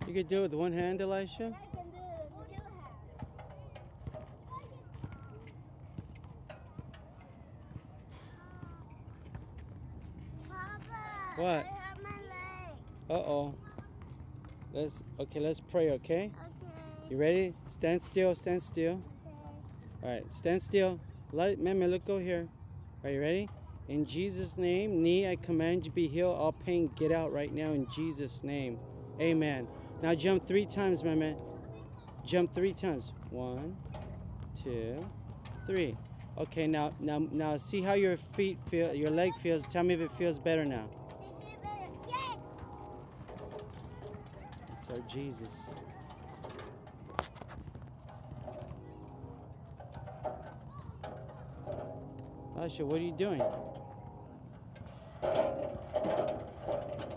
You could do it with one hand, Elisha? I can do it with two hands. Papa, What? I hurt my leg. Uh-oh. Let's pray, okay? Okay. You ready? Stand still, stand still. Okay. All right, stand still. Mama, look, go here. Are you ready? In Jesus' name, knee, I command you be healed. All pain, get out right now in Jesus' name. Amen. Now jump 3 times, my man. Jump 3 times. 1, 2, 3. Okay, now see how your feet feel, your leg feels. Tell me if it feels better now. They feel better. Yay! It's our Jesus. Asha, what are you doing?